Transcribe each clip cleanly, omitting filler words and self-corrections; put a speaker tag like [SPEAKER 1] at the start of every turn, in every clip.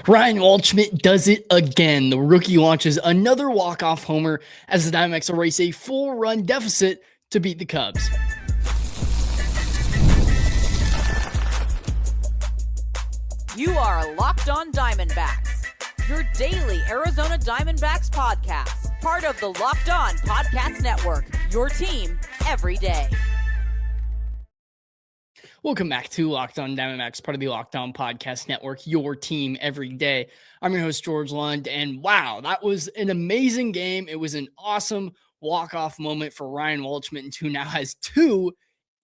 [SPEAKER 1] Ryan Waldschmidt does it again. The rookie launches another walk-off homer as the Diamondbacks erase a full-run deficit to beat the Cubs.
[SPEAKER 2] You are Locked On Diamondbacks, your daily Arizona Diamondbacks podcast, part of the Locked On Podcast Network, your team every day.
[SPEAKER 1] Welcome back to Locked On Diamondbacks, part of the Locked On Podcast Network, your team every day. I'm your host, George Lund, and wow, that was an amazing game. It was an awesome walk-off moment for Ryan Waldschmidt, who now has two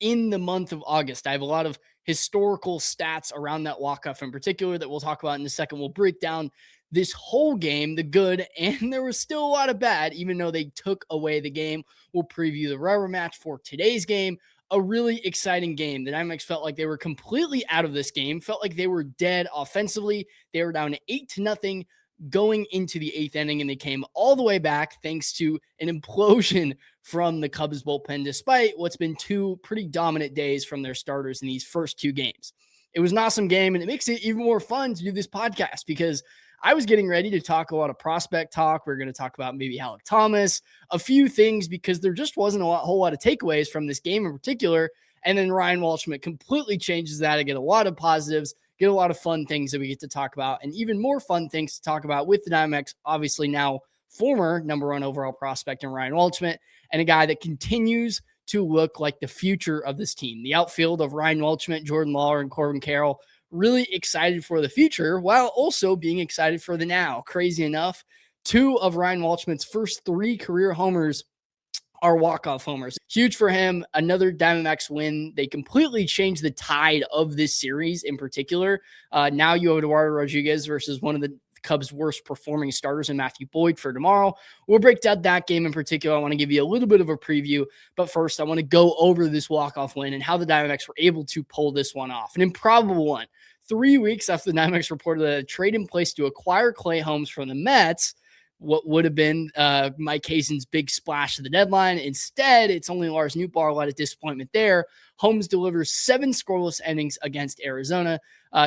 [SPEAKER 1] in the month of August. I have a lot of historical stats around that walk-off in particular that we'll talk about in a second. We'll break down this whole game, the good, and there was still a lot of bad, even though they took away the game. We'll preview the rubber match for today's game. A really exciting game. The Diamondbacks felt like they were completely out of this game, felt like they were dead offensively. They were down 8-0 going into the eighth inning, and they came all the way back thanks to an implosion from the Cubs bullpen, despite what's been two pretty dominant days from their starters in these first two games. It was an awesome game, and it makes it even more fun to do this podcast because I was getting ready to talk a lot of prospect talk. We're going to talk about maybe Alec Thomas, a few things, because there just wasn't a whole lot of takeaways from this game in particular. And then Ryan Waldschmidt completely changes that. I get a lot of positives, get a lot of fun things that we get to talk about, and even more fun things to talk about with the Diamondbacks, obviously now former number one overall prospect in Ryan Waldschmidt, and a guy that continues to look like the future of this team. The outfield of Ryan Waldschmidt, Jordan Lawler, and Corbin Carroll, really excited for the future while also being excited for the now. Crazy enough, two of Ryan Waldschmidt's first three career homers are walk-off homers. Huge for him. Another Diamondbacks win. They completely changed the tide of this series in particular. Now you have Eduardo Rodriguez versus one of the Cubs' worst performing starters in Matthew Boyd for tomorrow. We'll break down that game in particular. I want to give you a little bit of a preview, but first I want to go over this walk-off win and how the Diamondbacks were able to pull this one off. An improbable one. 3 weeks after the Diamondbacks reported a trade in place to acquire Clay Holmes from the Mets, what would have been Mike Hazen's big splash at the deadline. Instead, it's only Lars Nootbaar, a lot of disappointment there. Holmes delivers 7 scoreless innings against Arizona.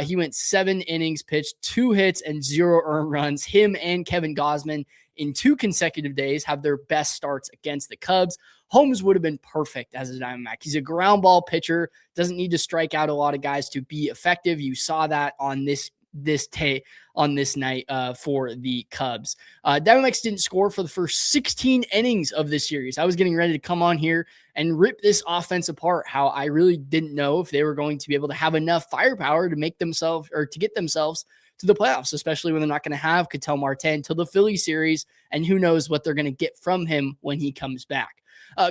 [SPEAKER 1] He went 7 innings pitched, 2 hits, and 0 earned runs. Him and Kevin Gausman in 2 consecutive days have their best starts against the Cubs. Holmes would have been perfect as a Diamondback. He's a ground ball pitcher, doesn't need to strike out a lot of guys to be effective. You saw that on this night for the Cubs. Diamondbacks didn't score for the first 16 innings of this series. I was getting ready to come on here and rip this offense apart, how I really didn't know if they were going to be able to have enough firepower to make themselves or to get themselves to the playoffs, especially when they're not going to have Ketel Marte until the Philly series, and who knows what they're going to get from him when he comes back.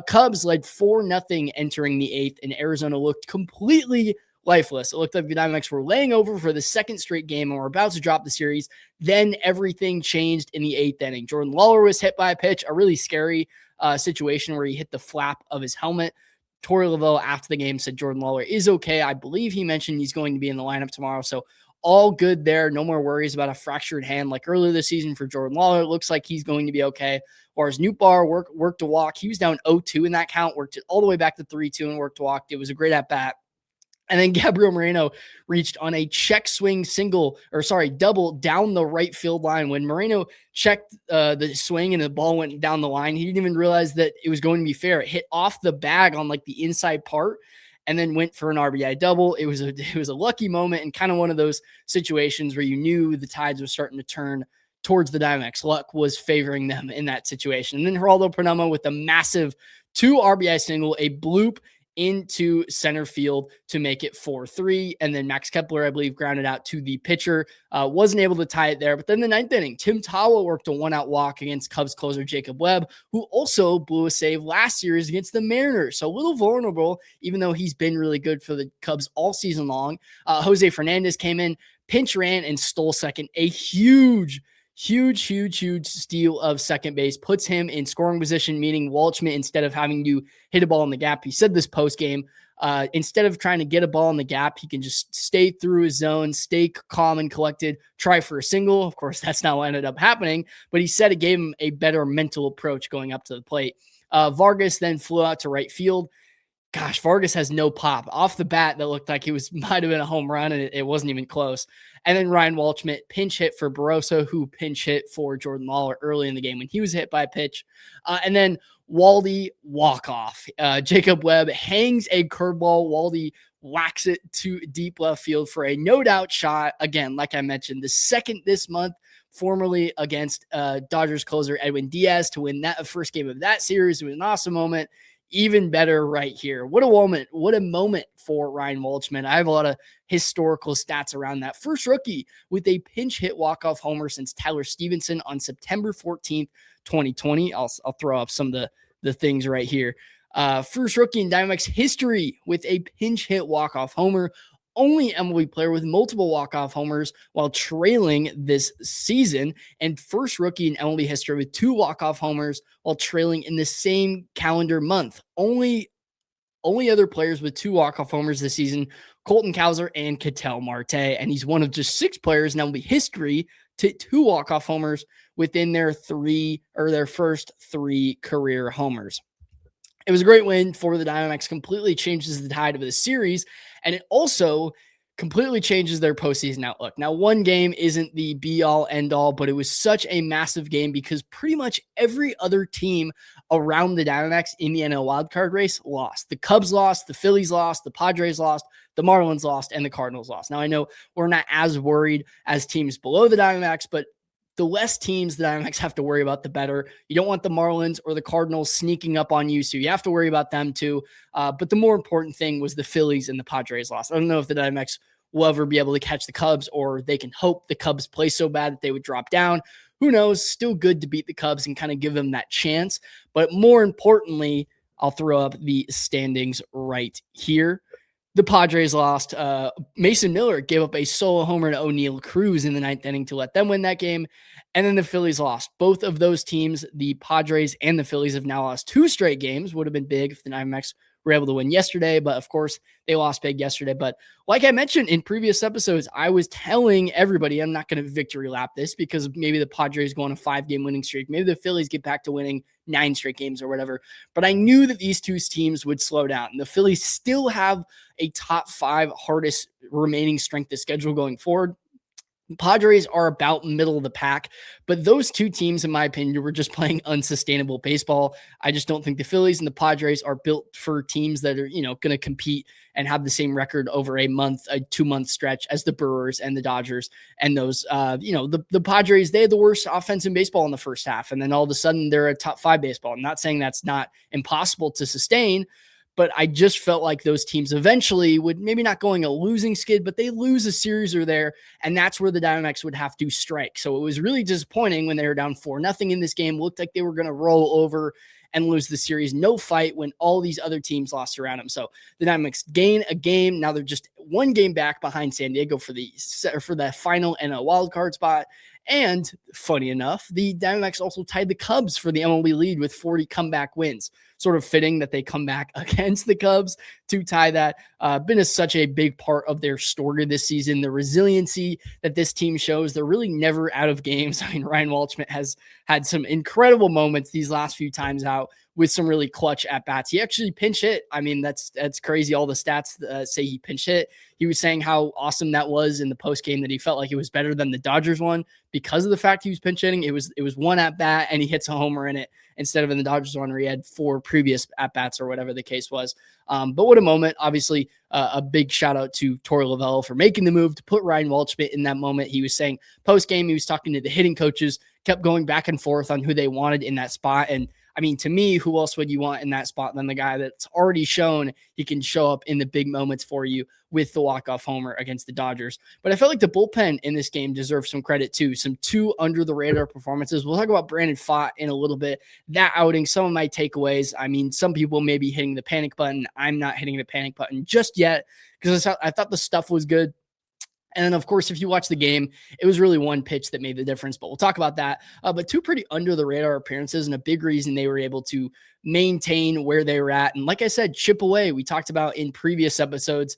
[SPEAKER 1] Cubs led 4-0 entering the eighth, and Arizona looked completely lifeless. It looked like the Diamondbacks were laying over for the second straight game and were about to drop the series. Then everything changed in the eighth inning. Jordan Lawler was hit by a pitch, a really scary situation where he hit the flap of his helmet. Torey Lovullo after the game said Jordan Lawler is okay. I believe he mentioned he's going to be in the lineup tomorrow. So all good there. No more worries about a fractured hand like earlier this season for Jordan Lawler. It looks like he's going to be okay. Or as Nootbaar worked to walk. He was down 0-2 in that count, worked it all the way back to 3-2 and worked to walk. It was a great at-bat. And then Gabriel Moreno reached on a check swing double down the right field line. When Moreno checked the swing and the ball went down the line, he didn't even realize that it was going to be fair. It hit off the bag on like the inside part and then went for an RBI double. It was a lucky moment and kind of one of those situations where you knew the tides were starting to turn towards the Diamondbacks. Luck was favoring them in that situation. And then Geraldo Perdomo with a massive 2 RBI single, a bloop into center field to make it 4-3. And then Max Kepler, I believe, grounded out to the pitcher. Wasn't able to tie it there. But then the ninth inning, Tim Tawa worked a 1-out walk against Cubs closer Jacob Webb, who also blew a save last series against the Mariners. So a little vulnerable, even though he's been really good for the Cubs all season long. Jose Fernandez came in, pinch ran, and stole second. A huge steal of second base, puts him in scoring position, meaning Waldschmidt, instead of having to hit a ball in the gap, he said this post game, instead of trying to get a ball in the gap, he can just stay through his zone, stay calm and collected, try for a single. Of course, that's not what ended up happening, but he said it gave him a better mental approach going up to the plate. Vargas then flew out to right field. gosh, Vargas has no pop. Off the bat, that looked like might have been a home run, and it wasn't even close. And then Ryan Waldschmidt pinch hit for Barroso, who pinch hit for Jordan Lawler early in the game when he was hit by a pitch. And then Waldy walk-off. Jacob Webb hangs a curveball. Waldy whacks it to deep left field for a no-doubt shot. Again, like I mentioned, the second this month, formerly against Dodgers closer Edwin Diaz to win that first game of that series. It was an awesome moment. Even better right here. What a moment for Ryan Waldschmidt. I have a lot of historical stats around that. First rookie with a pinch hit walk-off homer since Tyler Stevenson on September 14th, 2020. I'll throw up some of the things right here. First rookie in Diamondbacks history with a pinch hit walk-off homer. Only MLB player with multiple walk-off homers while trailing this season, and first rookie in MLB history with 2 walk-off homers while trailing in the same calendar month. Only other players with 2 walk-off homers this season, Colton Cowser and Ketel Marte, and he's one of just 6 players in MLB history to 2 walk-off homers within their first 3 career homers. It was a great win for the Diamondbacks, completely changes the tide of the series, and it also completely changes their postseason outlook. Now, one game isn't the be-all, end-all, but it was such a massive game because pretty much every other team around the Diamondbacks in the NL wildcard race lost. The Cubs lost, the Phillies lost, the Padres lost, the Marlins lost, and the Cardinals lost. Now, I know we're not as worried as teams below the Diamondbacks, but the less teams the Diamondbacks have to worry about, the better. You don't want the Marlins or the Cardinals sneaking up on you, so you have to worry about them too. But the more important thing was the Phillies and the Padres lost. I don't know if the Diamondbacks will ever be able to catch the Cubs, or they can hope the Cubs play so bad that they would drop down. Who knows? Still good to beat the Cubs and kind of give them that chance. But more importantly, I'll throw up the standings right here. The Padres lost. Mason Miller gave up a solo homer to O'Neal Cruz in the 9th inning to let them win that game. And then the Phillies lost. Both of those teams, the Padres and the Phillies, have now lost 2 straight games. Would have been big if the Diamondbacks were able to win yesterday, but of course they lost big yesterday. But like I mentioned in previous episodes, I was telling everybody I'm not going to victory lap this because maybe the Padres go on a 5-game winning streak. Maybe the Phillies get back to winning 9 straight games or whatever. But I knew that these 2 teams would slow down. The Phillies still have a top 5 hardest remaining strength of schedule going forward. Padres are about middle of the pack, but those 2 teams, in my opinion, were just playing unsustainable baseball. I just don't think the Phillies and the Padres are built for teams that are, going to compete and have the same record over a 2-month stretch as the Brewers and the Dodgers. And those, the Padres, they had the worst offense in baseball in the first half. And then all of a sudden they're a top 5 baseball. I'm not saying that's not impossible to sustain, but I just felt like those teams eventually would, maybe not going a losing skid, but they lose a series or there, and that's where the Diamondbacks would have to strike. So it was really disappointing when they were down 4-0 in this game. Looked like they were going to roll over and lose the series. No fight when all these other teams lost around them. So the Diamondbacks gain a game. Now they're just 1 game back behind San Diego for the final NL wildcard spot. And funny enough, the Diamondbacks also tied the Cubs for the MLB lead with 40 comeback wins. Sort of fitting that they come back against the Cubs to tie that. Been such a big part of their story this season. The resiliency that this team shows. They're really never out of games. I mean, Ryan Waldschmidt has had some incredible moments these last few times out with some really clutch at-bats. He actually pinch hit. I mean, that's crazy. All the stats say he pinch hit. He was saying how awesome that was in the postgame, that he felt like it was better than the Dodgers one because of the fact he was pinch hitting. It was 1 at-bat, and he hits a homer in it instead of in the Dodgers one where he had 4 previous at-bats or whatever the case was. But what a moment. Obviously, a big shout-out to Torey Lovullo for making the move to put Ryan Waldschmidt in that moment. He was saying postgame, he was talking to the hitting coaches, kept going back and forth on who they wanted in that spot. And I mean, to me, who else would you want in that spot than the guy that's already shown he can show up in the big moments for you with the walk-off homer against the Dodgers? But I felt like the bullpen in this game deserves some credit too. Some 2 under-the-radar performances. We'll talk about Brandon Pfaadt in a little bit. That outing, some of my takeaways. I mean, some people may be hitting the panic button. I'm not hitting the panic button just yet because I thought the stuff was good. And then, of course, if you watch the game, it was really 1 pitch that made the difference, but we'll talk about that. But 2 pretty under-the-radar appearances, and a big reason they were able to maintain where they were at. And like I said, chip away. We talked about in previous episodes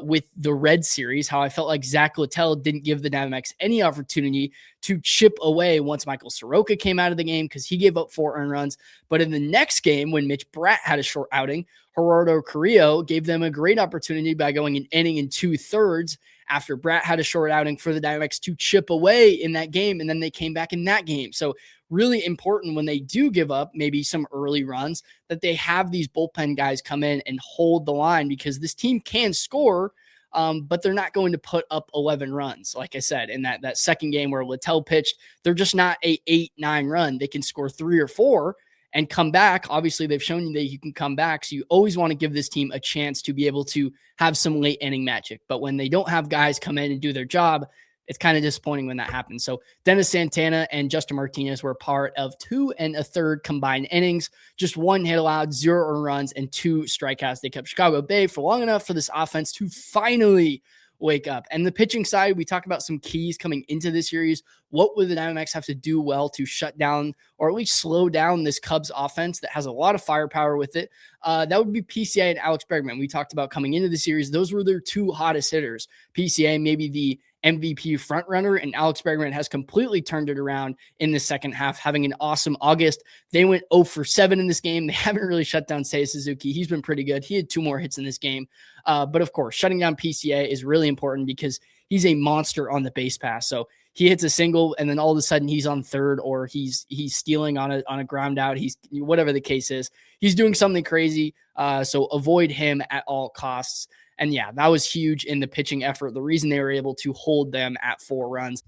[SPEAKER 1] with the Red series, how I felt like Zach Littell didn't give the Diamondbacks any opportunity to chip away once Michael Soroka came out of the game because he gave up 4 earned runs. But in the next game, when Mitch Pfaadt had a short outing, Gerardo Carrillo gave them a great opportunity by going an inning and 2/3 after Pfaadt had a short outing for the Diamondbacks to chip away in that game, and then they came back in that game. So really important when they do give up maybe some early runs that they have these bullpen guys come in and hold the line, because this team can score, but they're not going to put up 11 runs. Like I said, in that second game where Littell pitched, they're just not a 8-9 run. They can score 3 or 4 and come back. Obviously, they've shown you that you can come back. So you always want to give this team a chance to be able to have some late inning magic. But when they don't have guys come in and do their job, it's kind of disappointing when that happens. So Dennis Santana and Justin Martinez were part of 2 1/3 combined innings, just 1 hit allowed, 0 earned runs, and 2 strikeouts. They kept Chicago at bay for long enough for this offense to finally wake up. And the pitching side, we talked about some keys coming into this series. What would the Diamondbacks have to do well to shut down or at least slow down this Cubs offense that has a lot of firepower with it? That would be PCA and Alex Bregman. We talked about coming into the series. Those were their 2 hottest hitters. PCA, maybe the MVP front runner, and Alex Bregman has completely turned it around in the second half, having an awesome August. They went 0 for 7 in this game. They haven't really shut down Seiya Suzuki. He's been pretty good. He had 2 more hits in this game. But of course, shutting down PCA is really important because he's a monster on the base pass. So he hits a single and then all of a sudden he's on third, or he's stealing on a ground out. He's whatever the case is, he's doing something crazy. So avoid him at all costs. And yeah, that was huge in the pitching effort. The reason they were able to hold them at 4 runs.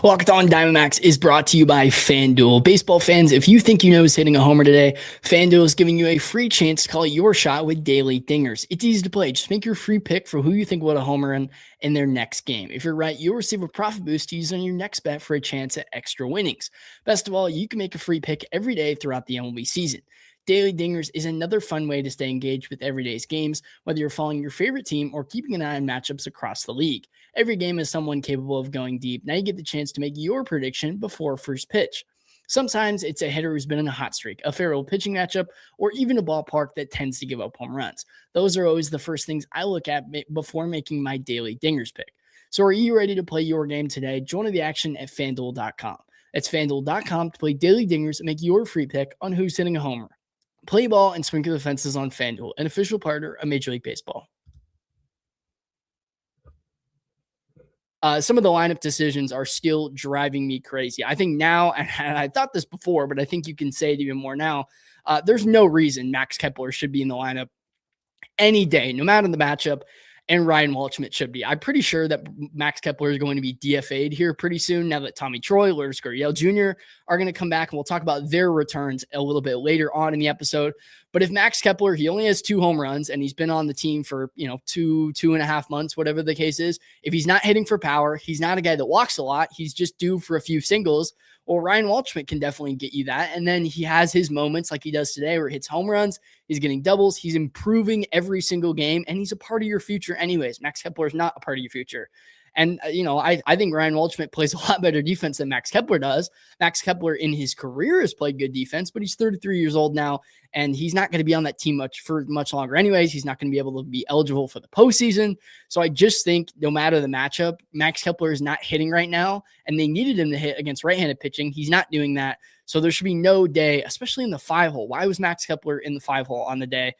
[SPEAKER 1] Locked On Diamondbacks is brought to you by FanDuel. Baseball fans, if you think you know who's hitting a homer today, FanDuel is giving you a free chance to call your shot with daily dingers. It's easy to play. Just make your free pick for who you think will hit a homer in their next game. If you're right, you'll receive a profit boost to use on your next bet for a chance at extra winnings. Best of all, you can make a free pick every day throughout the MLB season. Daily Dingers is another fun way to stay engaged with everyday's games, whether you're following your favorite team or keeping an eye on matchups across the league. Every game is someone capable of going deep. Now you get the chance to make your prediction before first pitch. Sometimes it's a hitter who's been in a hot streak, a favorable pitching matchup, or even a ballpark that tends to give up home runs. Those are always the first things I look at before making my Daily Dingers pick. So are you ready to play your game today? Join the action at FanDuel.com. That's FanDuel.com to play Daily Dingers and make your free pick on who's hitting a homer. Play ball and swing through the fences on FanDuel, an official partner of Major League Baseball. Some of the lineup decisions are still driving me crazy. I think now, and I thought this before, but I think you can say it even more now, there's no reason Max Kepler should be in the lineup any day, no matter the matchup, and Ryan Waldschmidt should be. I'm pretty sure that Max Kepler is going to be DFA'd here pretty soon now that Tommy Troy, Lourdes Gurriel Jr. are going to come back, and we'll talk about their returns a little bit later on in the episode. But if Max Kepler, he only has 2 home runs, and he's been on the team for, 2.5 months, whatever the case is. If he's not hitting for power, he's not a guy that walks a lot. He's just due for a few singles. Well, Ryan Waldschmidt can definitely get you that. And then he has his moments like he does today where he hits home runs, he's getting doubles, he's improving every single game, and he's a part of your future anyways. Max Kepler is not a part of your future. And, I think Ryan Waldschmidt plays a lot better defense than Max Kepler does. Max Kepler in his career has played good defense, but he's 33 years old now, and he's not going to be on that team for much longer anyways. He's not going to be able to be eligible for the postseason. So I just think no matter the matchup, Max Kepler is not hitting right now, and they needed him to hit against right-handed pitching. He's not doing that. So there should be no day, especially in the 5-hole. Why was Max Kepler in the 5-hole on the day?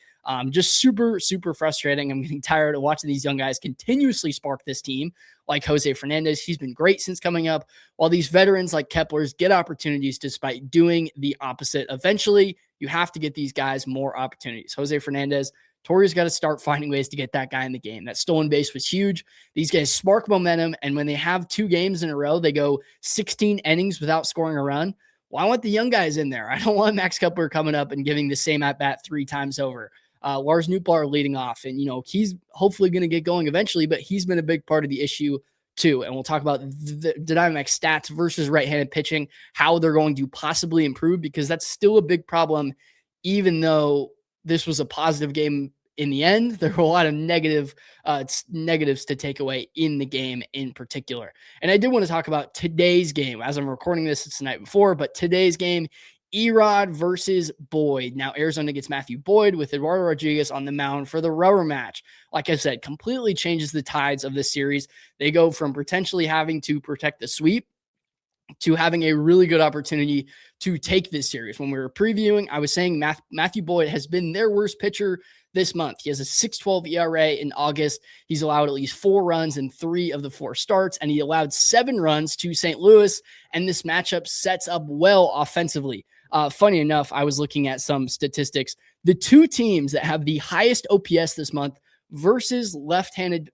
[SPEAKER 1] Just super, super frustrating. I'm getting tired of watching these young guys continuously spark this team, like Jose Fernandez. He's been great since coming up, while these veterans like Kepler's get opportunities despite doing the opposite. Eventually, you have to get these guys more opportunities. Jose Fernandez, Torre's got to start finding ways to get that guy in the game. That stolen base was huge. These guys spark momentum, and when they have 2 games in a row, they go 16 innings without scoring a run. Well, I want the young guys in there. I don't want Max Kepler coming up and giving the same at-bat 3 times over. Lars Nootbaar leading off, and he's hopefully going to get going eventually, but he's been a big part of the issue too. And we'll talk about the Diamondbacks stats versus right-handed pitching, how they're going to possibly improve, because that's still a big problem. Even though this was a positive game in the end, there were a lot of negatives to take away in the game in particular. And I did want to talk about today's game. As I'm recording this, it's the night before, but today's game Erod versus Boyd. Now, Arizona gets Matthew Boyd with Eduardo Rodriguez on the mound for the rubber match. Like I said, completely changes the tides of this series. They go from potentially having to protect the sweep to having a really good opportunity to take this series. When we were previewing, I was saying Matthew Boyd has been their worst pitcher this month. He has a 6.12 ERA in August. He's allowed at least 4 runs in 3 of the 4 starts, and he allowed 7 runs to St. Louis, and this matchup sets up well offensively. Funny enough, I was looking at some statistics. The 2 teams that have the highest OPS this month versus left-handed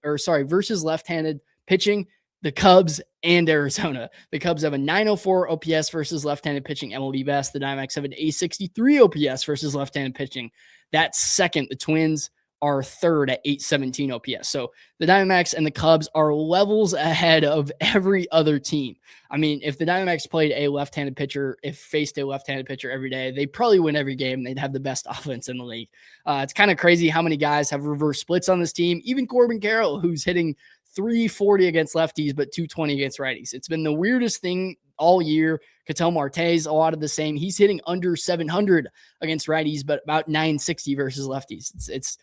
[SPEAKER 1] pitching, the Cubs and Arizona. The Cubs have a 904 OPS versus left-handed pitching, MLB best. The Diamondbacks have an 863 OPS versus left-handed pitching. That's second. The Twins are third at 817 OPS. So the Diamondbacks and the Cubs are levels ahead of every other team. I mean, if the Diamondbacks played a left-handed pitcher, faced a left-handed pitcher every day, they'd probably win every game. They'd have the best offense in the league. It's kind of crazy how many guys have reverse splits on this team. Even Corbin Carroll, who's hitting 340 against lefties, but 220 against righties. It's been the weirdest thing all year. Ketel Marte's a lot of the same. He's hitting under 700 against righties, but about 960 versus lefties. It's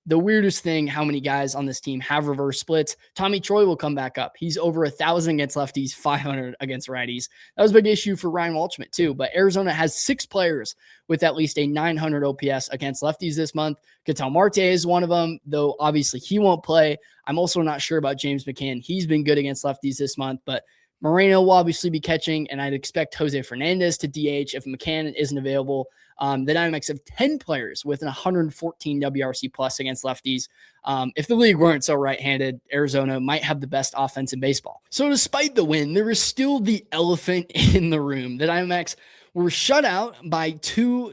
[SPEAKER 1] the weirdest thing how many guys on this team have reverse splits. Tommy Troy will come back up. He's over 1,000 against lefties, 500 against righties. That was a big issue for Ryan Waldschmidt too, but Arizona has 6 players with at least a 900 OPS against lefties this month. Ketel Marte is one of them, though obviously he won't play. I'm also not sure about James McCann. He's been good against lefties this month, but Moreno will obviously be catching, and I'd expect Jose Fernandez to DH if McCann isn't available. The Diamondbacks have 10 players with an 114 WRC plus against lefties. If the league weren't so right-handed, Arizona might have the best offense in baseball. So despite the win, there is still the elephant in the room. The Diamondbacks were shut out by 2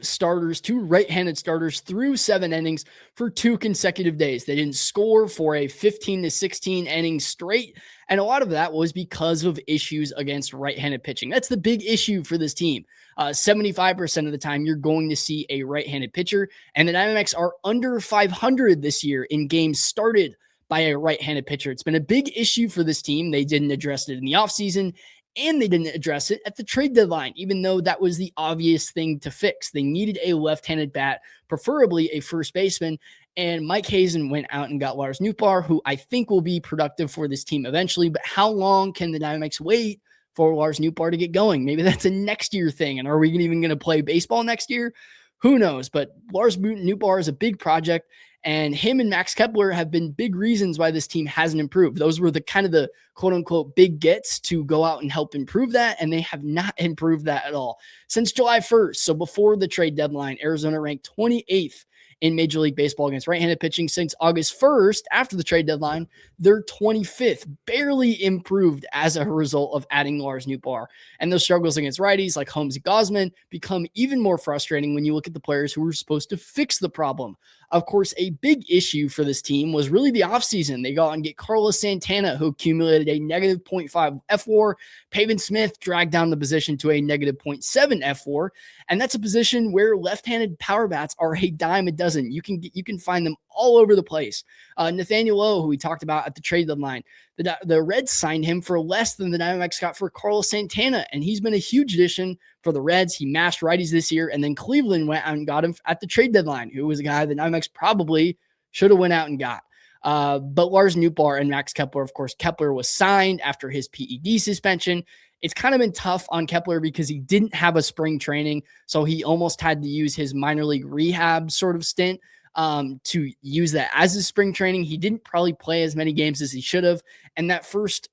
[SPEAKER 1] right-handed starters through 7 innings for 2 consecutive days. They didn't score for a 15 to 16 innings straight, and a lot of that was because of issues against right-handed pitching. That's the big issue for this team. 75% of the time, you're going to see a right-handed pitcher, and the Diamondbacks are under 500 this year in games started by a right-handed pitcher. It's been a big issue for this team. They didn't address it in the offseason, and they didn't address it at the trade deadline, even though that was the obvious thing to fix. They needed a left-handed bat, preferably a first baseman, and Mike Hazen went out and got Lars Nootbaar, who I think will be productive for this team eventually. But how long can the Diamondbacks wait for Lars Nootbaar to get going? Maybe that's a next year thing. And are we even going to play baseball next year? Who knows? But Lars Nootbaar is a big project, and him and Max Kepler have been big reasons why this team hasn't improved. Those were the kind of the quote unquote big gets to go out and help improve that. And they have not improved that at all since July 1st. So before the trade deadline, Arizona ranked 28th in Major League Baseball against right-handed pitching. Since August 1st, after the trade deadline, they're 25th, barely improved as a result of adding Lars Nootbaar. And those struggles against righties like Holmes and Gosman become even more frustrating when you look at the players who were supposed to fix the problem. Of course, a big issue for this team was really the offseason. They go out and get Carlos Santana, who accumulated a negative 0.5 F4. Pavin Smith dragged down the position to a negative 0.7 F4. And that's a position where left-handed power bats are a dime a dozen. You can find them all over the place. Nathaniel Lowe, who we talked about at the trade deadline, the Reds signed him for less than the Diamondbacks got for Carlos Santana, and he's been a huge addition for the Reds. He mashed righties this year, and then Cleveland went out and got him at the trade deadline, who was a guy the Diamondbacks probably should have went out and got. But Lars Nootbaar and Max Kepler, of course, Kepler was signed after his PED suspension. It's kind of been tough on Kepler because he didn't have a spring training, so he almost had to use his minor league rehab sort of stint to use that as his spring training. He didn't probably play as many games as he should have, and that first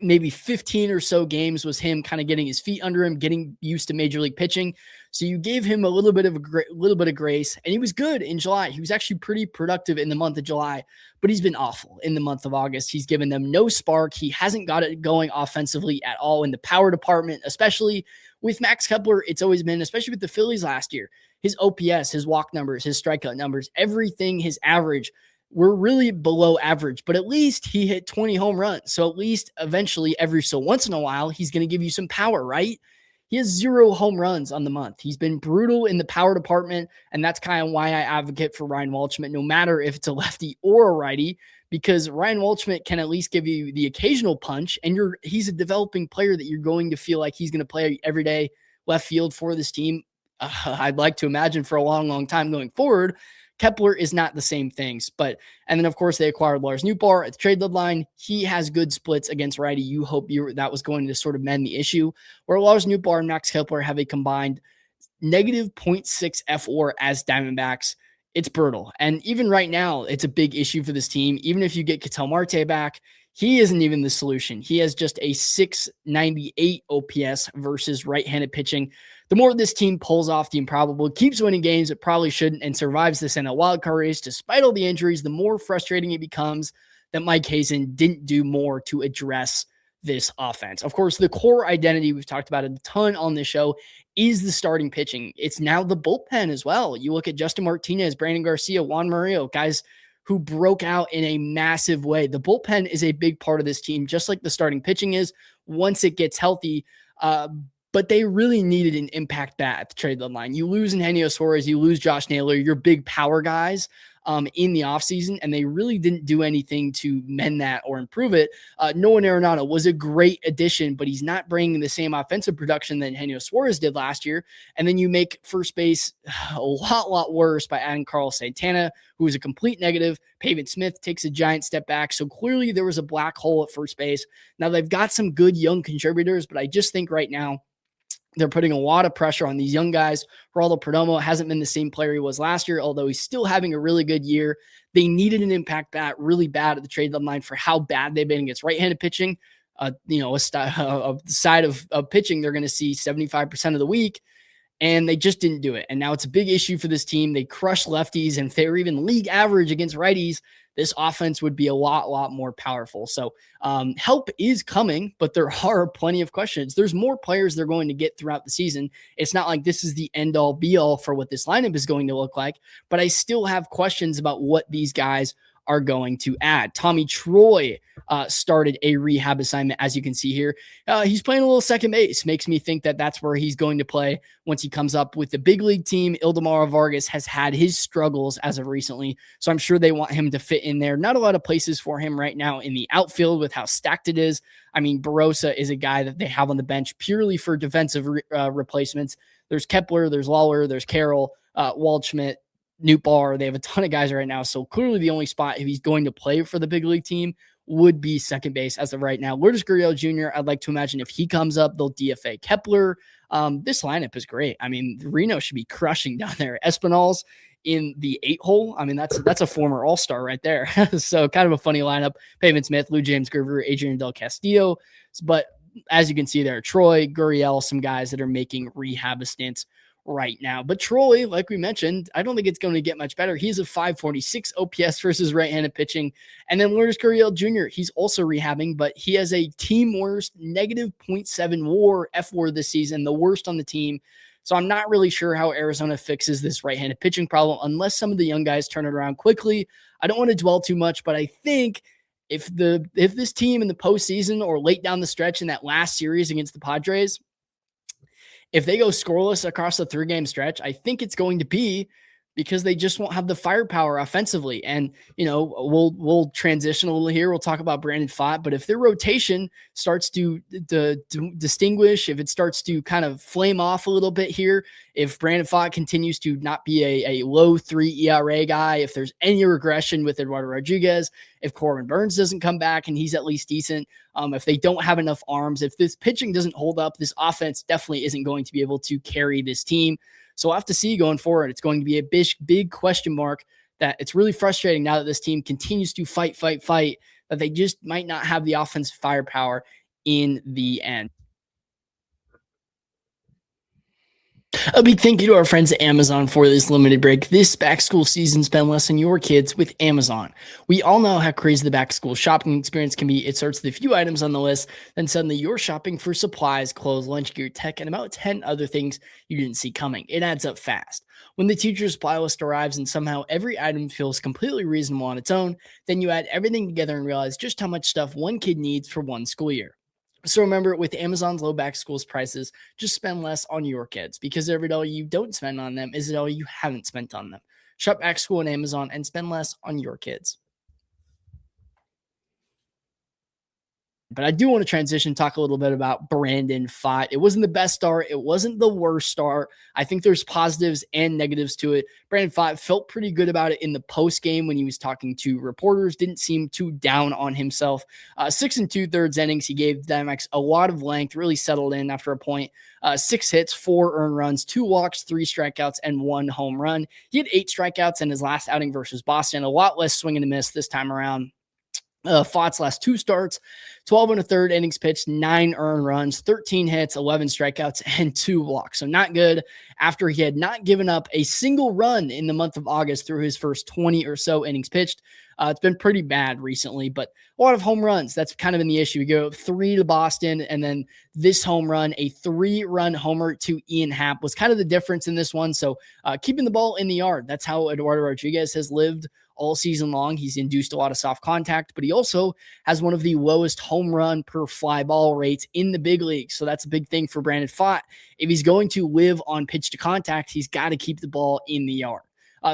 [SPEAKER 1] maybe 15 or so games was him kind of getting his feet under him, getting used to major league pitching. So you gave him a little bit of grace, and he was good in July. He was actually pretty productive in the month of July, but he's been awful in the month of August. He's given them no spark. He hasn't got it going offensively at all in the power department, especially with Max Kepler. It's always been, especially with the Phillies last year, his OPS, his walk numbers, his strikeout numbers, everything, his average, we're really below average, but at least he hit 20 home runs. So at least eventually every so once in a while, he's going to give you some power, right? He has 0 home runs on the month. He's been brutal in the power department, and that's kind of why I advocate for Ryan Waldschmidt, no matter if it's a lefty or a righty, because Ryan Waldschmidt can at least give you the occasional punch, and he's a developing player that you're going to feel like he's going to play every day left field for this team, I'd like to imagine for a long, long time going forward, Kepler is not the same things. And then of course they acquired Lars Nootbaar at the trade deadline. He has good splits against righty. You hope that was going to sort of mend the issue, where Lars Nootbaar and Max Kepler have a combined negative 0.6 FWAR as Diamondbacks. It's brutal. And even right now, it's a big issue for this team. Even if you get Ketel Marte back, he isn't even the solution. He has just a 698 OPS versus right-handed pitching. The more this team pulls off the improbable, keeps winning games it probably shouldn't, and survives this NL wildcard race despite all the injuries, the more frustrating it becomes that Mike Hazen didn't do more to address this offense. Of course, the core identity, we've talked about it a ton on this show, is the starting pitching. It's now the bullpen as well. You look at Justin Martinez, Brandon Garcia, Juan Murillo, guys who broke out in a massive way. The bullpen is a big part of this team, just like the starting pitching is once it gets healthy. But they really needed an impact bat at the trade deadline. You lose Eugenio Suarez, you lose Josh Naylor, your big power guys in the offseason, and they really didn't do anything to mend that or improve it. Nolan Arenado was a great addition, but he's not bringing the same offensive production that Eugenio Suarez did last year. And then you make first base a lot worse by adding Carlos Santana, who is a complete negative. Pavin Smith takes a giant step back. So clearly there was a black hole at first base. Now they've got some good young contributors, but I just think right now, they're putting a lot of pressure on these young guys. Geraldo Perdomo hasn't been the same player he was last year, although he's still having a really good year. They needed an impact bat really bad at the trade deadline for how bad they've been against right-handed pitching. A side of pitching they're going to see 75% of the week, and they just didn't do it. And now it's a big issue for this team. They crush lefties, and if they were even league average against righties, this offense would be a lot more powerful. So help is coming, but there are plenty of questions. There's more players they're going to get throughout the season. It's not like this is the end-all be-all for what this lineup is going to look like, but I still have questions about what these guys are going to add. Tommy Troy started a rehab assignment, as you can see here. He's playing a little second base. Makes me think that that's where he's going to play once he comes up with the big league team. Ildemaro Vargas has had his struggles as of recently, so I'm sure they want him to fit in there. Not a lot of places for him right now in the outfield with how stacked it is. I mean, Barossa is a guy that they have on the bench purely for defensive replacements. There's Kepler, there's Lawler, there's Carroll, Waldschmidt, Nootbaar. They have a ton of guys right now. So clearly the only spot if he's going to play for the big league team would be second base as of right now. Lourdes Gurriel Jr., I'd like to imagine if he comes up, they'll DFA Kepler. This lineup is great. I mean, Reno should be crushing down there. Espinal's in the 8-hole. I mean, that's a former all-star right there. So kind of a funny lineup. Pavin Smith, Lou James Gruver, Adrian Del Castillo. But as you can see there, Troy, Gurriel, some guys that are making rehab stints right now. But Troy, like we mentioned, I don't think it's going to get much better. He's a 546 OPS versus right-handed pitching. And then Lourdes Gurriel Jr., he's also rehabbing, but he has a team worst negative 0.7 WAR FWAR this season, the worst on the team. So I'm not really sure how Arizona fixes this right-handed pitching problem unless some of the young guys turn it around quickly. I don't want to dwell too much, but I think if this team in the postseason or late down the stretch in that last series against the Padres, if they go scoreless across the 3-game stretch, I think it's going to be because they just won't have the firepower offensively. And, you know, we'll transition a little here. We'll talk about Brandon Pfaadt, but if their rotation starts to distinguish, if it starts to kind of flame off a little bit here, if Brandon Pfaadt continues to not be a low 3 ERA guy, if there's any regression with Eduardo Rodriguez, if Corbin Burnes doesn't come back and he's at least decent, if they don't have enough arms, if this pitching doesn't hold up, this offense definitely isn't going to be able to carry this team. So we'll have to see going forward. It's going to be a big question mark that it's really frustrating now that this team continues to fight, that they just might not have the offensive firepower in the end. A big thank you to our friends at Amazon for this limited break. This back-to-school season, spend less on your kids with Amazon. We all know how crazy the back-to-school shopping experience can be. It starts with a few items on the list, then suddenly you're shopping for supplies, clothes, lunch gear, tech, and about 10 other things you didn't see coming. It adds up fast. When the teacher's supply list arrives and somehow every item feels completely reasonable on its own, then you add everything together and realize just how much stuff one kid needs for one school year. So remember, with Amazon's low back schools prices, just spend less on your kids because every dollar you don't spend on them is a dollar you haven't spent on them. Shop back school on Amazon and spend less on your kids. But I do want to transition, talk a little bit about Brandon Pfaadt. It wasn't the best start. It wasn't the worst start. I think there's positives and negatives to it. Brandon Pfaadt felt pretty good about it in the post game when he was talking to reporters. Didn't seem too down on himself. 6 2/3 innings. He gave Diamondbacks a lot of length, really settled in after a point. 6 hits, 4 earned runs, 2 walks, 3 strikeouts, and 1 home run. He had 8 strikeouts in his last outing versus Boston. A lot less swing and a miss this time around. Pfaadt's last 2 starts, 12 1/3 innings pitched, 9 earned runs, 13 hits, 11 strikeouts, and 2 walks. So not good after he had not given up a single run in the month of August through his first 20 or so innings pitched. It's been pretty bad recently, but a lot of home runs. That's kind of been the issue. You go 3 to Boston, and then this home run, a 3-run homer to Ian Happ, was kind of the difference in this one. So keeping the ball in the yard, that's how Eduardo Rodriguez has lived all season long. He's induced a lot of soft contact, but he also has one of the lowest home run per fly ball rates in the big leagues. So that's a big thing for Brandon Pfaadt. If he's going to live on pitch to contact, he's got to keep the ball in the yard.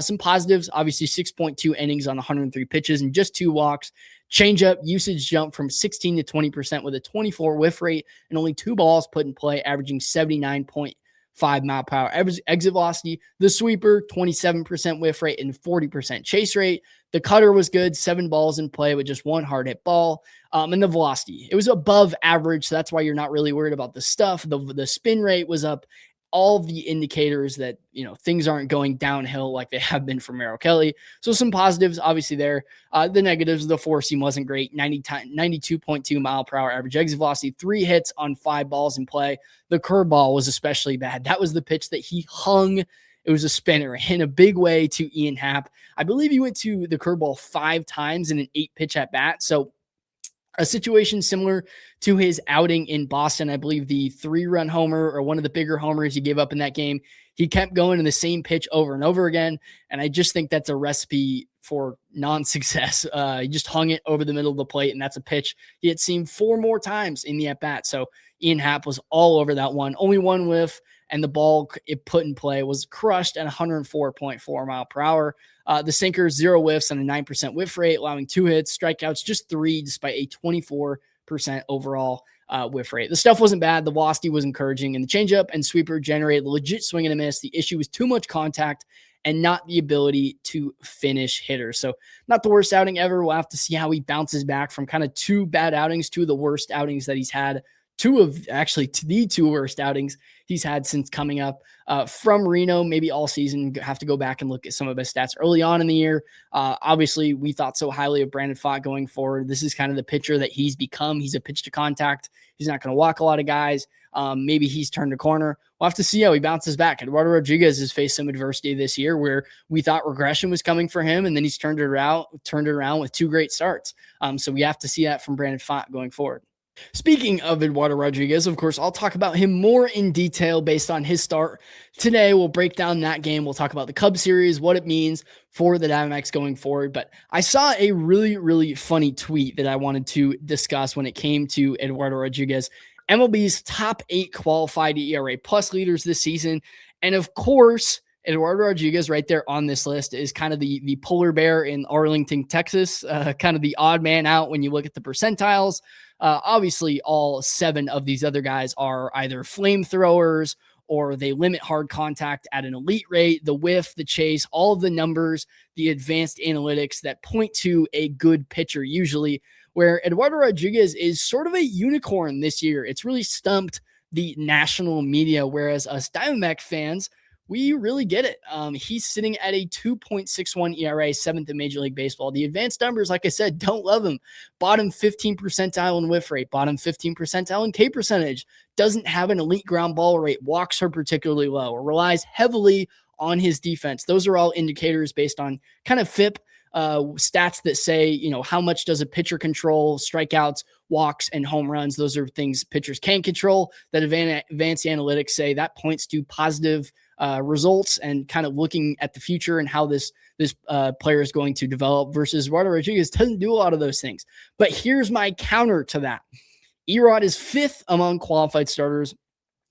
[SPEAKER 1] Some positives, obviously 6.2 innings on 103 pitches and just 2 walks. Changeup usage jumped from 16 to 20% with a 24 whiff rate and only 2 balls put in play, averaging 79.5 mile per hour exit velocity. The sweeper, 27% whiff rate and 40% chase rate. The cutter was good, 7 balls in play with just 1 hard hit ball. And the velocity, it was above average. So that's why you're not really worried about the stuff. The spin rate was up. All of the indicators that, things aren't going downhill like they have been for Merrill Kelly. So some positives, obviously there. The negatives, the 4-seam wasn't great. 92.2 mile per hour average exit velocity, 3 hits on 5 balls in play. The curveball was especially bad. That was the pitch that he hung. It was a spinner in a big way to Ian Happ. I believe he went to the curveball 5 times in an 8-pitch at bat. So a situation similar to his outing in Boston. I believe the 3-run homer, or one of the bigger homers he gave up in that game, he kept going to the same pitch over and over again. And I just think that's a recipe for non-success. He just hung it over the middle of the plate, and that's a pitch he had seen 4 more times in the at-bat. So Ian Happ was all over that one. Only 1 whiff, and the ball it put in play was crushed at 104.4 mile per hour. The sinker, 0 whiffs on a 9% whiff rate, allowing 2 hits, strikeouts, just 3, despite a 24% overall whiff rate. The stuff wasn't bad. The velocity was encouraging, and the changeup and sweeper generated legit swing and a miss. The issue was too much contact and not the ability to finish hitters. So not the worst outing ever. We'll have to see how he bounces back from kind of 2 bad outings to the worst outings that he's had. The 2 worst outings he's had since coming up from Reno, maybe all season. Have to go back and look at some of his stats early on in the year. Obviously, we thought so highly of Brandon Pfaadt going forward. This is kind of the pitcher that he's become. He's a pitch to contact. He's not going to walk a lot of guys. Maybe he's turned a corner. We'll have to see how he bounces back. Eduardo Rodriguez has faced some adversity this year where we thought regression was coming for him, and then he's turned it around with 2 great starts. So we have to see that from Brandon Pfaadt going forward. Speaking of Eduardo Rodriguez, of course, I'll talk about him more in detail based on his start today. We'll break down that game. We'll talk about the Cubs series, what it means for the Diamondbacks going forward. But I saw a really, really funny tweet that I wanted to discuss when it came to Eduardo Rodriguez. MLB's top 8 qualified ERA plus leaders this season. And of course, Eduardo Rodriguez right there on this list is kind of the polar bear in Arlington, Texas, kind of the odd man out when you look at the percentiles. Obviously, all 7 of these other guys are either flamethrowers or they limit hard contact at an elite rate. The whiff, the chase, all of the numbers, the advanced analytics that point to a good pitcher usually, where Eduardo Rodriguez is sort of a unicorn this year. It's really stumped the national media, whereas us Diamondback fans, we really get it. He's sitting at a 2.61 ERA, 7th in Major League Baseball. The advanced numbers, like I said, don't love him. Bottom 15 percentile in whiff rate, bottom 15 percentile in K percentage. Doesn't have an elite ground ball rate. Walks are particularly low, or relies heavily on his defense. Those are all indicators based on kind of FIP stats that say, how much does a pitcher control strikeouts, walks, and home runs. Those are things pitchers can control that advanced analytics say that points to positive results and kind of looking at the future and how this player is going to develop, versus Eduardo Rodriguez doesn't do a lot of those things. But here's my counter to that. Erod is 5th among qualified starters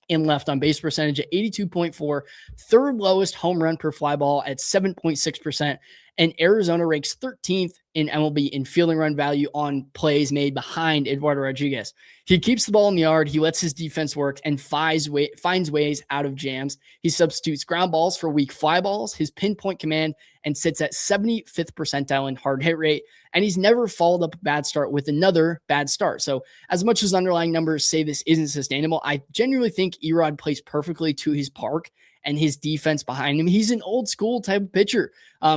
[SPEAKER 1] in left on base percentage at 82.4, 3rd lowest home run per fly ball at 7.6%, And Arizona ranks 13th in MLB in fielding run value on plays made behind Eduardo Rodriguez. He keeps the ball in the yard. He lets his defense work and finds ways out of jams. He substitutes ground balls for weak fly balls, his pinpoint command, and sits at 75th percentile in hard hit rate. And he's never followed up a bad start with another bad start. So as much as underlying numbers say this isn't sustainable, I genuinely think Erod plays perfectly to his park and his defense behind him. He's an old school type of pitcher.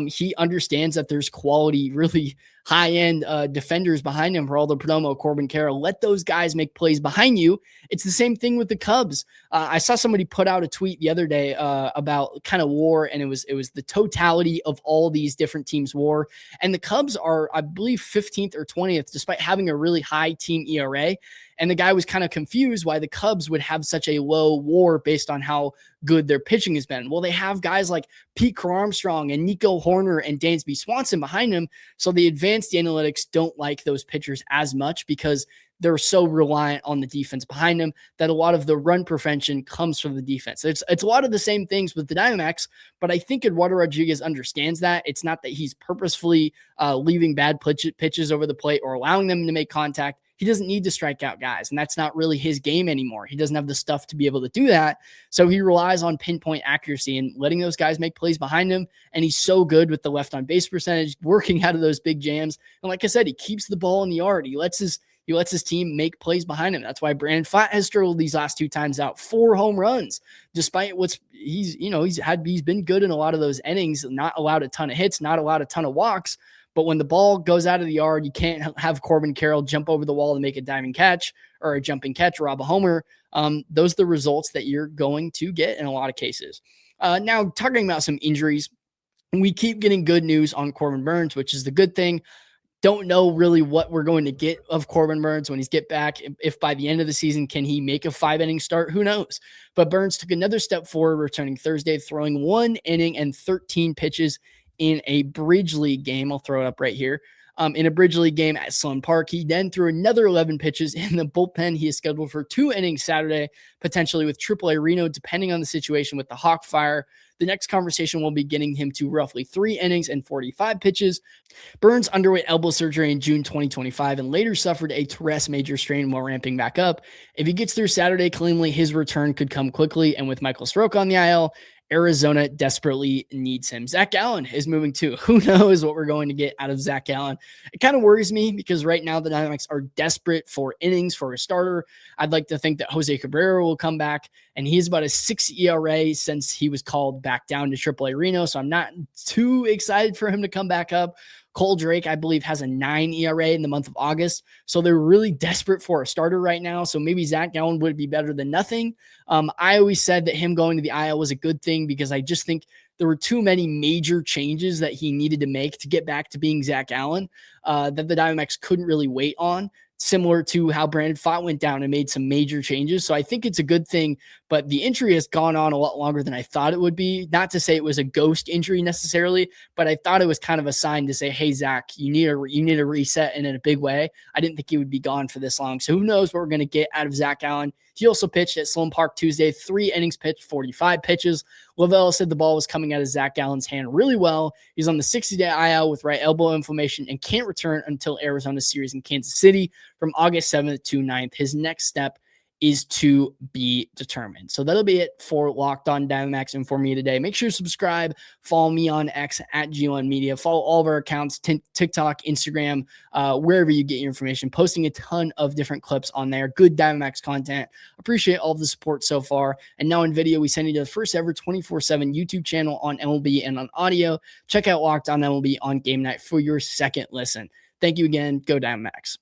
[SPEAKER 1] He understands that there's quality, really high-end defenders behind him. Geraldo Perdomo, Corbin Carroll, let those guys make plays behind you. It's the same thing with the Cubs. I saw somebody put out a tweet the other day about kind of WAR, and it was the totality of all these different teams' WAR. And the Cubs are, I believe, 15th or 20th, despite having a really high team ERA. And the guy was kind of confused why the Cubs would have such a low WAR based on how good their pitching has been. Well, they have guys like Pete Crow Armstrong and Nico Horner and Dansby Swanson behind them. So the advanced analytics don't like those pitchers as much because they're so reliant on the defense behind them that a lot of the run prevention comes from the defense. It's a lot of the same things with the Diamondbacks, but I think Eduardo Rodriguez understands that. It's not that he's purposefully leaving bad pitches over the plate or allowing them to make contact. He doesn't need to strike out guys, and that's not really his game anymore. He doesn't have the stuff to be able to do that, so he relies on pinpoint accuracy and letting those guys make plays behind him, and he's so good with the left on base percentage, working out of those big jams. And like I said, he keeps the ball in the yard. He lets his team make plays behind him. That's why Brandon Pfaadt has struggled these last 2 times out, 4 home runs, despite he's been good in a lot of those innings, not allowed a ton of hits, not allowed a ton of walks. But when the ball goes out of the yard, you can't have Corbin Carroll jump over the wall to make a diving catch or a jumping catch, rob a homer. Those are the results that you're going to get in a lot of cases. Now, talking about some injuries, we keep getting good news on Corbin Burnes, which is the good thing. Don't know really what we're going to get of Corbin Burnes when he's get back. If by the end of the season, can he make a 5-inning start? Who knows? But Burnes took another step forward, returning Thursday, throwing 1 inning and 13 pitches in a Bridge League game. I'll throw it up right here. In a Bridge League game at Lund Park. He then threw another 11 pitches in the bullpen. He is scheduled for 2 innings Saturday, potentially with AAA Reno, depending on the situation with the Hawk Fire. The next conversation will be getting him to roughly 3 innings and 45 pitches. Burnes underwent elbow surgery in June 2025 and later suffered a teres major strain while ramping back up. If he gets through Saturday cleanly, his return could come quickly. And with Michael Soroka on the IL, Arizona desperately needs him. Zach Gallen is moving too. Who knows what we're going to get out of Zach Gallen? It kind of worries me because right now the Diamondbacks are desperate for innings for a starter. I'd like to think that Jose Cabrera will come back, and he's about a 6 ERA since he was called back down to AAA Reno, so I'm not too excited for him to come back up. Cole Drake, I believe, has a 9 ERA in the month of August. So they're really desperate for a starter right now. So maybe Zach Gallen would be better than nothing. I always said that him going to the IL was a good thing because I just think there were too many major changes that he needed to make to get back to being Zach Gallen that the Diamondbacks couldn't really wait on. Similar to how Brandon Pfaadt went down and made some major changes. So I think it's a good thing, but the injury has gone on a lot longer than I thought it would be. Not to say it was a ghost injury necessarily, but I thought it was kind of a sign to say, hey, Zach, you need a reset and in a big way. I didn't think he would be gone for this long. So who knows what we're going to get out of Zach Gallen. He also pitched at Lund Park Tuesday, 3 innings pitched, 45 pitches. Lavelle said the ball was coming out of Zach Gallen's hand really well. He's on the 60-day IL with right elbow inflammation and can't return until Arizona's series in Kansas City from August 7th to 9th. His next step is to be determined. So that'll be it for Locked On Diamondbacks and for me today. Make sure to subscribe. Follow me on X at G1 Media. Follow all of our accounts, TikTok, Instagram, wherever you get your information. Posting a ton of different clips on there. Good Diamondbacks content. Appreciate all of the support so far. And now in video, we send you to the first ever 24/7 YouTube channel on MLB and on audio. Check out Locked On MLB on Game Night for your second listen. Thank you again. Go Diamondbacks.